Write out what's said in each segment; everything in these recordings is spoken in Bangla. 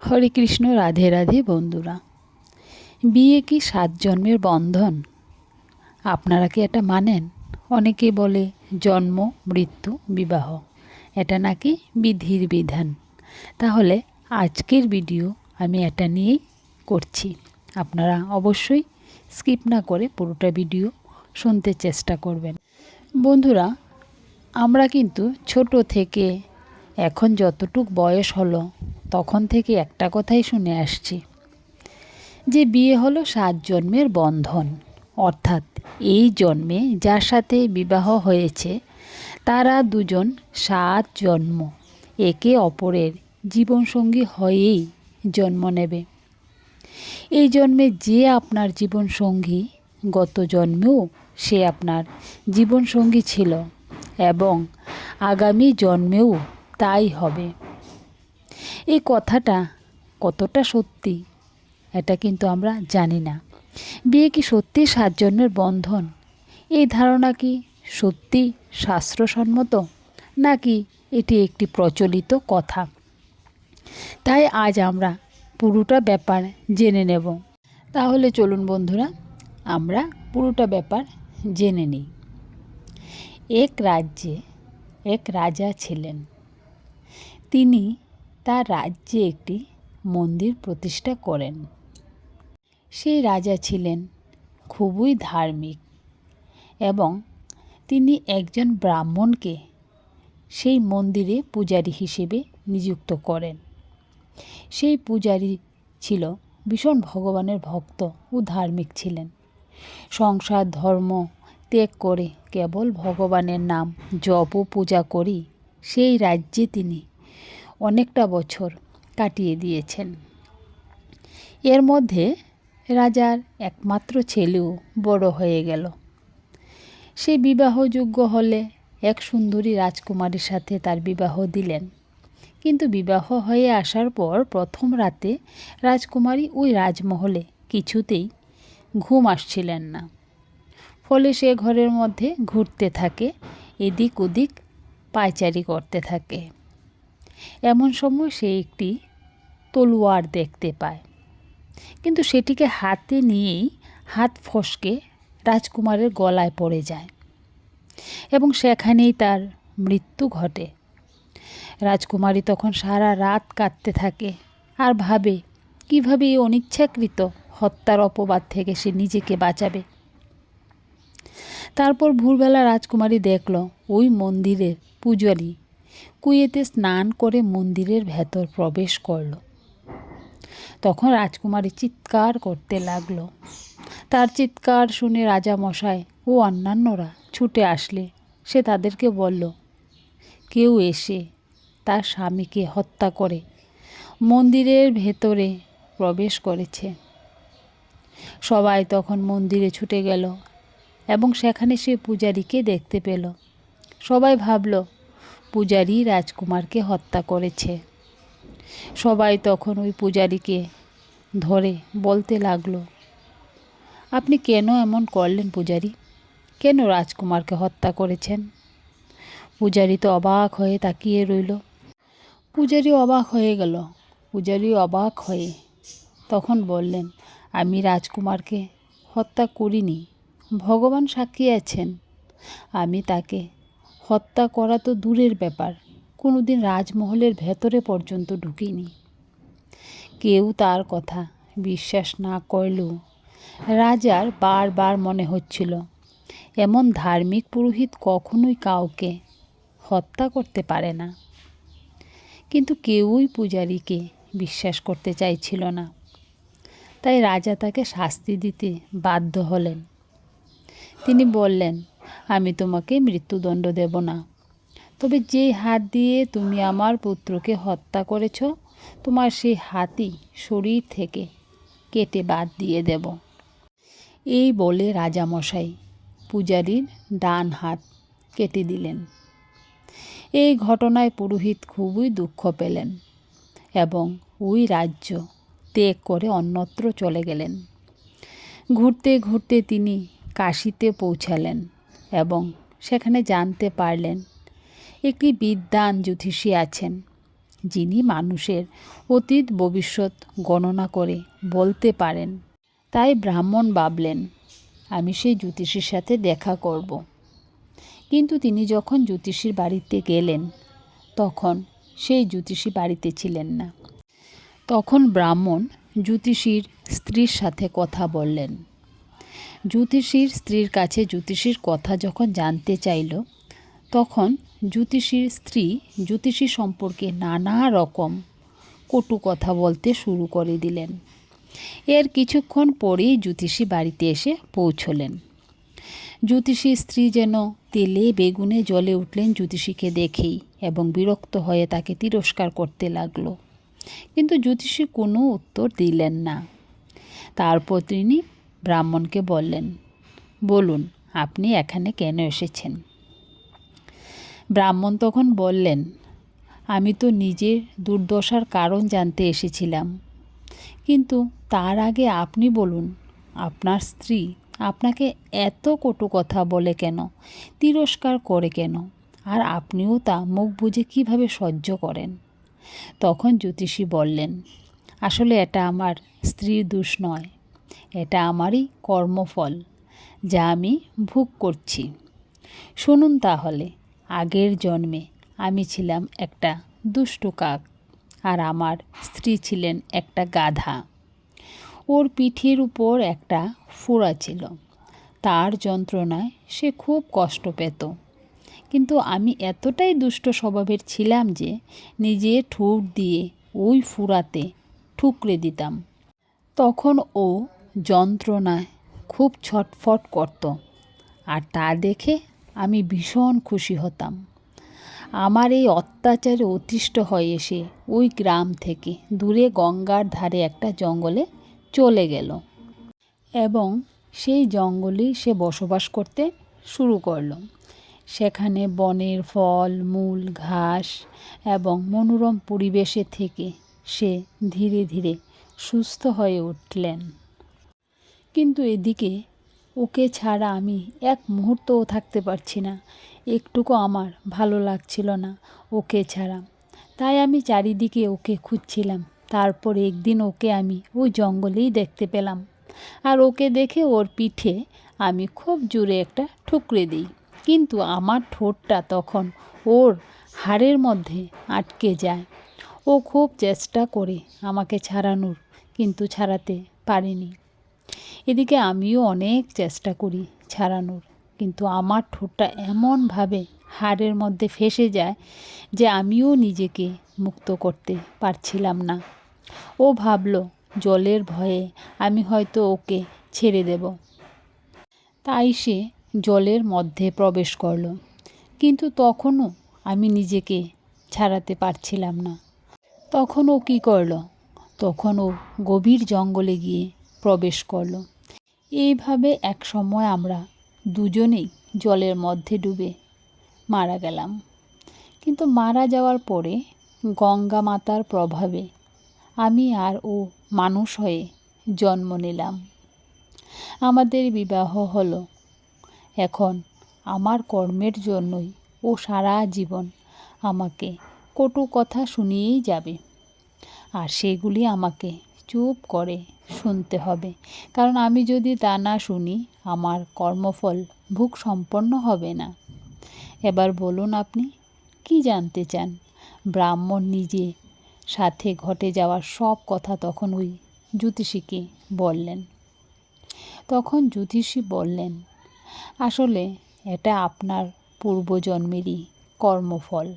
হরে কৃষ্ণ। রাধে রাধে বন্ধুরা। বিয়ে কি 7 জন্মের বন্ধন? আপনারা কি এটা মানেন? অনেকে বলে জন্ম, মৃত্যু, বিবাহ এটা নাকি বিধির বিধান। তাহলে আজকের ভিডিও আমি এটা নিয়েই করছি। আপনারা অবশ্যই স্কিপ না করে পুরোটা ভিডিও শুনতে চেষ্টা করবেন। বন্ধুরা, আমরা কিন্তু ছোট থেকে এখন যতটুক বয়স হলো তখন থেকে একটা কথাই শুনে আসছি যে বিয়ে হলো 7 জন্মের বন্ধন। অর্থাৎ এই জন্মে যার সাথে বিবাহ হয়েছে তারা দুজন 7 জন্ম একে অপরের জীবনসঙ্গী হয়েই জন্ম নেবে। এই জন্মে যে আপনার জীবনসঙ্গী গত জন্মেও সে আপনার জীবনসঙ্গী ছিল এবং আগামী জন্মেও তাই হবে। এই কথাটা কতটা সত্যি এটা কিন্তু আমরা জানি না। বিয়ে কি সত্যি 7 জন্মের বন্ধন? এই ধারণা কি সত্যি শাস্ত্রসম্মত, নাকি এটি একটি প্রচলিত কথা? তাই আজ আমরা পুরোটা ব্যাপার জেনে নেব। তাহলে চলুন বন্ধুরা, আমরা পুরোটা ব্যাপার জেনে নিই। এক রাজ্যে এক রাজা ছিলেন। তিনি তার রাজ্যে একটি মন্দির প্রতিষ্ঠা করেন। সেই রাজা ছিলেন খুবই ধার্মিক এবং তিনি একজন ব্রাহ্মণকে সেই মন্দিরে পূজারী হিসেবে নিযুক্ত করেন। সেই পূজারী ছিল ভীষণ ভগবানের ভক্ত ও ধার্মিক ছিলেন। সংসার ধর্ম ত্যাগ করে কেবল ভগবানের নাম জপ ও পূজা করেই সেই রাজ্যে তিনি অনেকটা বছর কাটিয়ে দিয়েছেন। এর মধ্যে রাজার একমাত্র ছেলেও বড় হয়ে গেল। সে বিবাহযোগ্য হলে এক সুন্দরী রাজকুমারীর সাথে তার বিবাহ দিলেন। কিন্তু বিবাহ হয়ে আসার পর প্রথম রাতে রাজকুমারী ওই রাজমহলে কিছুতেই ঘুম আসছিলেন না। ফলে সে ঘরের মধ্যে ঘুরতে থাকে, এদিক ওদিক পায়চারি করতে থাকে। এমন সময় সে একটি তলোয়ার দেখতে পায়, কিন্তু সেটিকে হাতে নিয়েই হাত ফসকে রাজকুমারের গলায় পড়ে যায় এবং সেখানেই তার মৃত্যু ঘটে। রাজকুমারী তখন সারা রাত কাঁদতে থাকে আর ভাবে কিভাবে এই অনিচ্ছাকৃত হত্যার অপবাদ থেকে সে নিজেকে বাঁচাবে। তারপর ভোরবেলা রাজকুমারী দেখল ওই মন্দিরের পূজারী কুয়েতে স্নান করে মন্দিরের ভেতর প্রবেশ করল। তখন রাজকুমারী চিৎকার করতে লাগলো। তার চিৎকার শুনে রাজামশাই ও অন্যান্যরা ছুটে আসলে সে তাদেরকে বলল, কেউ এসে তার স্বামীকে হত্যা করে মন্দিরের ভেতরে প্রবেশ করেছে। সবাই তখন মন্দিরে ছুটে গেল এবং সেখানে সে পূজারীকে দেখতে পেল। সবাই ভাবল পূজারী রাজকুমারকে হত্যা করেছে। সবাই তখন ওই পূজারীকে ধরে বলতে লাগলো, আপনি কেন এমন করলেন পূজারী? কেন রাজকুমারকে হত্যা করেছেন? পূজারী তো অবাক হয়ে তাকিয়ে রইল। পূজারী অবাক হয়ে গেল। পূজারী অবাক হয়ে তখন বললেন, আমি রাজকুমারকে হত্যা করিনি, ভগবান সাক্ষী আছেন। আমি তাকে হত্যা করা তো দূরের ব্যাপার, কোনোদিন রাজমহলের ভেতরে পর্যন্ত ঢুকিনি। কেউ তার কথা বিশ্বাস না করলেও রাজার বারবার মনে হচ্ছিল এমন ধার্মিক পুরোহিত কখনোই কাউকে হত্যা করতে পারে না। কিন্তু কেউই পূজারীকে বিশ্বাস করতে চাইছিল না। তাই রাজা তাকে শাস্তি দিতে বাধ্য হলেন। তিনি বললেন, আমি তোমাকে মৃত্যুদণ্ড দেব না, তবে যে হাত দিয়ে তুমি আমার পুত্রকে হত্যা করেছ তোমার সেই হাতই শরীর থেকে কেটে বাদ দিয়ে দেব। এই বলে রাজামশাই পূজারীর ডান হাত কেটে দিলেন। এই ঘটনায় পুরোহিত খুবই দুঃখ পেলেন এবং ওই রাজ্য ত্যাগ করে অন্যত্র চলে গেলেন। ঘুরতে ঘুরতে তিনি কাশীতে পৌঁছালেন এবং সেখানে জানতে পারলেন একটি বিদ্বান জ্যোতিষী আছেন যিনি মানুষের অতীত ভবিষ্যৎ গণনা করে বলতে পারেন। তাই ব্রাহ্মণ ভাবলেন, আমি সেই জ্যোতিষীর সাথে দেখা করব। কিন্তু তিনি যখন জ্যোতিষীর বাড়িতে গেলেন, তখন সেই জ্যোতিষী বাড়িতে ছিলেন না। তখন ব্রাহ্মণ জ্যোতিষীর স্ত্রীর সাথে কথা বললেন। জ্যোতিষীর স্ত্রীর কাছে জ্যোতিষীর কথা যখন জানতে চাইল, তখন জ্যোতিষীর স্ত্রী জ্যোতিষী সম্পর্কে নানা রকম কটু কথা বলতে শুরু করে দিলেন। এর কিছুক্ষণ পরেই জ্যোতিষী বাড়িতে এসে পৌঁছলেন। জ্যোতিষীর স্ত্রী যেন তেলে বেগুনে জ্বলে উঠলেন জ্যোতিষীকে দেখেই, এবং বিরক্ত হয়ে তাকে তিরস্কার করতে লাগলো। কিন্তু জ্যোতিষী কোনো উত্তর দিলেন না। তারপর তিনি ব্রাহ্মণকে বললেন, বলুন আপনি এখানে কেন এসেছেন? ব্রাহ্মণ তখন বললেন, আমি তো নিজের দুর্দশার কারণ জানতে এসেছিলাম, কিন্তু তার আগে আপনি বলুন, আপনার স্ত্রী আপনাকে এত কটু কথা বলে কেন, তিরস্কার করে কেন, আর আপনিও তা মুখ বুজে কীভাবে সহ্য করেন? তখন জ্যোতিষী বললেন, আসলে এটা আমার স্ত্রীর দোষ নয়, এটা আমারই কর্মফল, যা আমি ভোগ করছি। শুনুন তাহলে, আগের জন্মে আমি ছিলাম একটা দুষ্টু কাক, আর আমার স্ত্রী ছিলেন একটা গাধা। ওর পিঠের উপর একটা ফোঁড়া ছিল। তার যন্ত্রণায় সে খুব কষ্ট পেত। কিন্তু আমি এতটাই দুষ্ট স্বভাবের ছিলাম যে নিজে ঠোঁট দিয়ে ওই ফোঁড়াতে ঠুকরে দিতাম। তখন ও যন্ত্রণায় খুব ছটফট করত, আর তা দেখে আমি ভীষণ খুশি হতাম। আমার এই অত্যাচারে অতিষ্ঠ হয়ে এসে ওই গ্রাম থেকে দূরে গঙ্গার ধারে একটা জঙ্গলে চলে গেল, এবং সেই জঙ্গলেই সে বসবাস করতে শুরু করল। সেখানে বনের ফল মূল, ঘাস এবং মনোরম পরিবেশে থেকে সে ধীরে ধীরে সুস্থ হয়ে উঠলেন। কিন্তু এদিকে ওকে ছাড়া আমি এক মুহূর্তও থাকতে পারছি না। একটুকু আমার ভালো লাগছিল না ওকে ছাড়া। তাই আমি চারিদিকে ওকে খুঁজছিলাম। তারপর একদিন ওকে আমি ওই জঙ্গলেই দেখতে পেলাম, আর ওকে দেখে ওর পিঠে আমি খুব জোরে একটা ঠুকরে দিই। কিন্তু আমার ঠোঁটটা তখন ওর হাড়ের মধ্যে আটকে যায়। ও খুব চেষ্টা করে আমাকে ছাড়ানোর, কিন্তু ছাড়াতে পারেনি। এদিকে আমিও অনেক চেষ্টা করি ছাড়ানোর, কিন্তু আমার ঠোঁটটা এমনভাবে হাড়ের মধ্যে ফেঁসে যায় যে আমিও নিজেকে মুক্ত করতে পারছিলাম না। ও ভাবলো জলের ভয়ে আমি হয়তো ওকে ছেড়ে দেব। তাই সে জলের মধ্যে প্রবেশ করলো, কিন্তু তখনও আমি নিজেকে ছাড়াতে পারছিলাম না। তখন ও কী করলো? তখন ও গভীর জঙ্গলে গিয়ে প্রবেশ করলো। এইভাবে এক সময় আমরা দুজনেই জলের মধ্যে ডুবে মারা গেলাম। কিন্তু মারা যাওয়ার পরে গঙ্গা মাতার প্রভাবে আমি আর ও মানুষ হয়ে জন্ম নিলাম। আমাদের বিবাহ হলো। এখন আমার কর্মের জন্যই ও সারা জীবন আমাকে কটু কথা শুনিয়েই যাবে, আর সেগুলি আমাকে চুপ করে শুনতে হবে। কারণ আমি যদি তা না শুনি, আমার কর্মফল ভোগ সম্পন্ন হবে না। এবার বলুন আপনি কি জানতে চান? ব্রাহ্মণ নিজে সাথে ঘটে যাওয়ার সব কথা তখন ওই জ্যোতিষীকে বললেন। তখন জ্যোতিষী বললেন, আসলে এটা আপনার পূর্বজন্মেরই কর্মফল।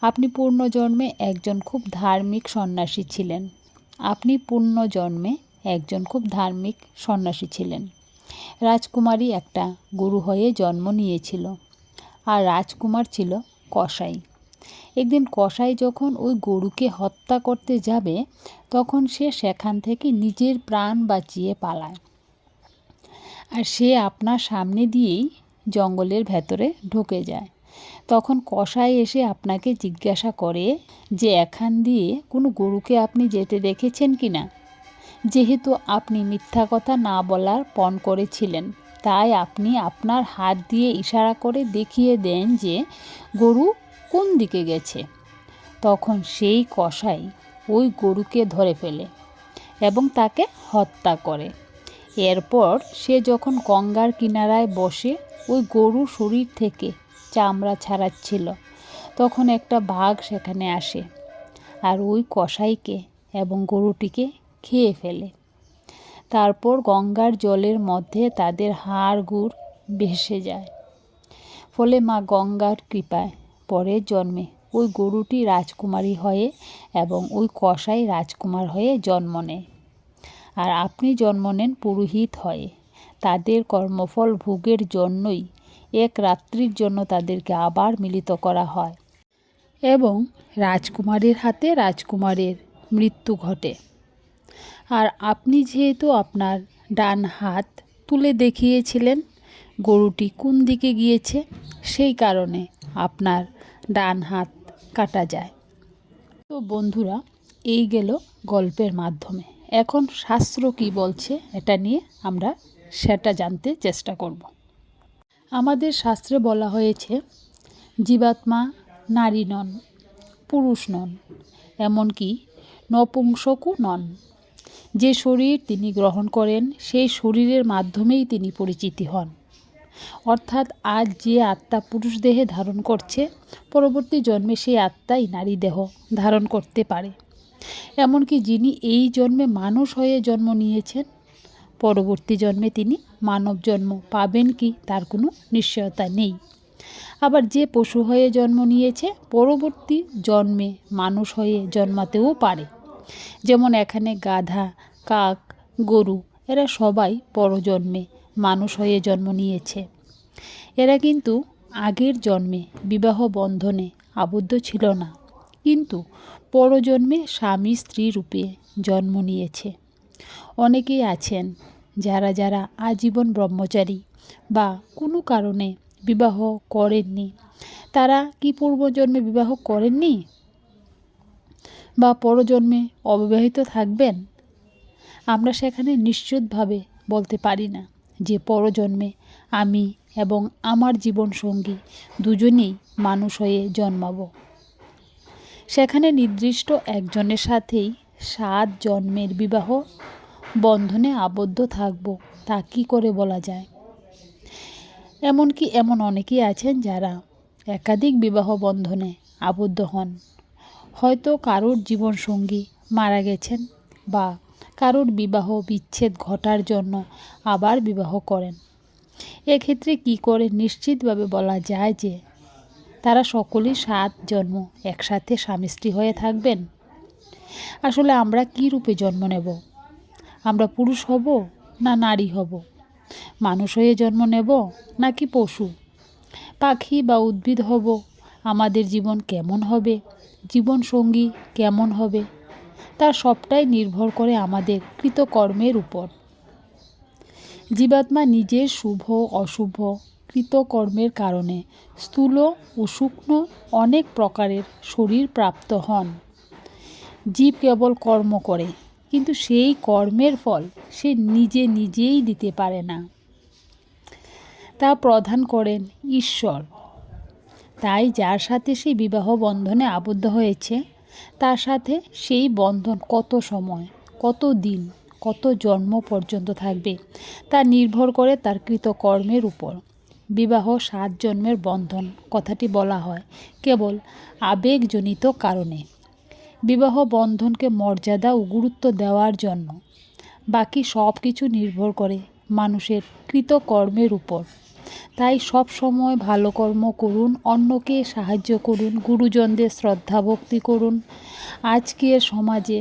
আপনি পূর্বজন্মে একজন খুব ধার্মিক সন্ন্যাসী ছিলেন। রাজকুমারী একটা গুরু হয়ে জন্ম নিয়েছিল, আর রাজকুমার ছিল কসাই। একদিন কসাই যখন ওই গরুকে হত্যা করতে যাবে, তখন সে সেখান থেকে নিজের প্রাণ বাঁচিয়ে পালায়। আর সে আপনার সামনে দিয়েই জঙ্গলের ভেতরে ঢুকে যায়। তখন কসাই এসে আপনাকে জিজ্ঞাসা করে যে এখান দিয়ে কোনো গরুকে আপনি যেতে দেখেছেন কি না। যেহেতু আপনি মিথ্যা কথা না বলার পণ করেছিলেন, তাই আপনি আপনার হাত দিয়ে ইশারা করে দেখিয়ে দেন যে গরু কোন দিকে গেছে। তখন সেই কসাই ওই গরুকে ধরে ফেলে এবং তাকে হত্যা করে। এরপর সে যখন গঙ্গার কিনারায় বসে ওই গরুর শরীর থেকে চামড়া ছাড়াচ্ছিল, তখন একটা বাঘ সেখানে আসে আর ওই কসাইকে এবং গরুটিকে খেয়ে ফেলে। তারপর গঙ্গার জলের মধ্যে তাদের হাড় গুড় ভেসে যায়। ফলে মা গঙ্গার কৃপায় পরের জন্মে ওই গরুটি রাজকুমারী হয়ে এবং ওই কসাই রাজকুমার হয়ে জন্ম নেয়। আর আপনি জন্ম নেন পুরোহিত হয়ে। তাদের কর্মফল ভোগের জন্যই এক রাত্রির জন্য তাদেরকে আবার মিলিত করা হয় এবং রাজকুমারীর হাতে রাজকুমারের মৃত্যু ঘটে। আর আপনি যেহেতু আপনার ডান হাত তুলে দেখিয়েছিলেন গরুটি কোন দিকে গিয়েছে, সেই কারণে আপনার ডান হাত কাটা যায়। তো বন্ধুরা, এই গেল গল্পের মাধ্যমে। এখন শাস্ত্র কি বলছে এটা নিয়ে আমরা সেটা জানতে চেষ্টা করব। আমাদের শাস্ত্রে বলা হয়েছে জীবাত্মা নারী নন, পুরুষ নন, এমনকি নপুংসকও নন। যে শরীর তিনি গ্রহণ করেন সেই শরীরের মাধ্যমেই তিনি পরিচিতি হন। অর্থাৎ আজ যে আত্মা পুরুষ দেহে ধারণ করছে, পরবর্তী জন্মে সেই আত্মাই নারী দেহ ধারণ করতে পারে। এমনকি যিনি এই জন্মে মানুষ হয়ে জন্ম নিয়েছেন, পরবর্তী জন্মে তিনি মানব জন্ম পাবেন কি তার কোনো নিশ্চয়তা নেই। আবার যে পশু হয়ে জন্ম নিয়েছে, পরবর্তী জন্মে মানুষ হয়ে জন্মাতেও পারে। যেমন এখানে গাধা, কাক, গরু এরা সবাই পরজন্মে মানুষ হয়ে জন্ম নিয়েছে। এরা কিন্তু আগের জন্মে বিবাহ বন্ধনে আবদ্ধ ছিল না, কিন্তু পরজন্মে স্বামী স্ত্রী রূপে জন্ম নিয়েছে। অনেকেই আছেন যারা আজীবন ব্রহ্মচারী বা কোনো কারণে বিবাহ করেননি। তারা কি পূর্বজন্মে বিবাহ করেননি বা পরজন্মে অবিবাহিত থাকবেন? আমরা সেখানে নিশ্চিতভাবে বলতে পারি না যে পরজন্মে আমি এবং আমার জীবনসঙ্গী দুজনেই মানুষ হয়ে জন্মাবো। সেখানে নির্দিষ্ট একজনের সাথেই 7 জন্মের বিবাহ বন্ধনে আবদ্ধ থাকব, তা কী করে বলা যায়? এমনকি এমন অনেকেই আছেন যারা একাধিক বিবাহ বন্ধনে আবদ্ধ হন। হয়তো কারোর জীবনসঙ্গী মারা গেছেন বা কারোর বিবাহ বিচ্ছেদ ঘটার জন্য আবার বিবাহ করেন। এক্ষেত্রে কি করে নিশ্চিতভাবে বলা যায় যে তারা সকলেই 7 জন্ম একসাথে স্বামী স্ত্রী হয়ে থাকবেন? আসলে আমরা কী রূপে জন্ম নেব? আমরা পুরুষ হব না নারী হব? মানুষ হয়ে জন্ম নেব নাকি পশু, পাখি বা উদ্ভিদ হব? আমাদের জীবন কেমন হবে, জীবনসঙ্গী কেমন হবে, তার সবটাই নির্ভর করে আমাদের কৃতকর্মের উপর। জীবাত্মা নিজের শুভ অশুভ কৃতকর্মের কারণে স্থূল ও সূক্ষ্ম অনেক প্রকারের শরীর প্রাপ্ত হন। জীব কেবল কর্ম করে, কিন্তু সেই কর্মের ফল সে নিজেই দিতে পারে না, তা প্রদান করেন ঈশ্বর। তাই যার সাথে সে বিবাহ বন্ধনে আবদ্ধ হয়েছে, তার সাথে সেই বন্ধন কত সময়, কত দিন, কত জন্ম পর্যন্ত থাকবে তা নির্ভর করে তার কৃতকর্মের উপর। বিবাহ 7 জন্মের বন্ধন কথাটি বলা হয় কেবল আবেগজনিত কারণে, বিবাহ বন্ধনকে মর্যাদা ও গুরুত্ব দেওয়ার জন্য। বাকি সব কিছু নির্ভর করে মানুষের কৃতকর্মের উপর। তাই সব সময় ভালো কর্ম করুন, অন্যকে সাহায্য করুন, গুরুজনদের শ্রদ্ধা ভক্তি করুন। আজকের সমাজে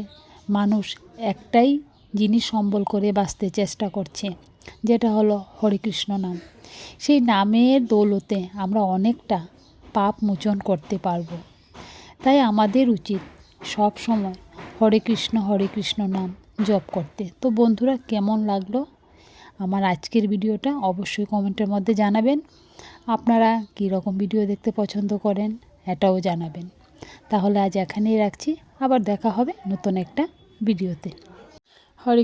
মানুষ একটাই জিনিস সম্বল করে বাঁচতে চেষ্টা করছে, যেটা হলো হরে কৃষ্ণ নাম। সেই নামের দৌলতে আমরা অনেকটা পাপ মোচন করতে পারবো। তাই আমাদের উচিত সব সময় হরে কৃষ্ণ নাম জপ করতে। তো বন্ধুরা, কেমন লাগলো আমার আজকের ভিডিওটা অবশ্যই কমেন্টের মধ্যে জানাবেন। আপনারা কী রকম ভিডিও দেখতে পছন্দ করেন এটাও জানাবেন। তাহলে আজ এখানেই রাখছি, আবার দেখা হবে নতুন একটা ভিডিওতে। হরে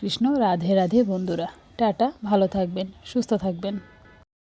কৃষ্ণ রাধে রাধে বন্ধুরা। টাটা, ভালো থাকবেন, সুস্থ থাকবেন।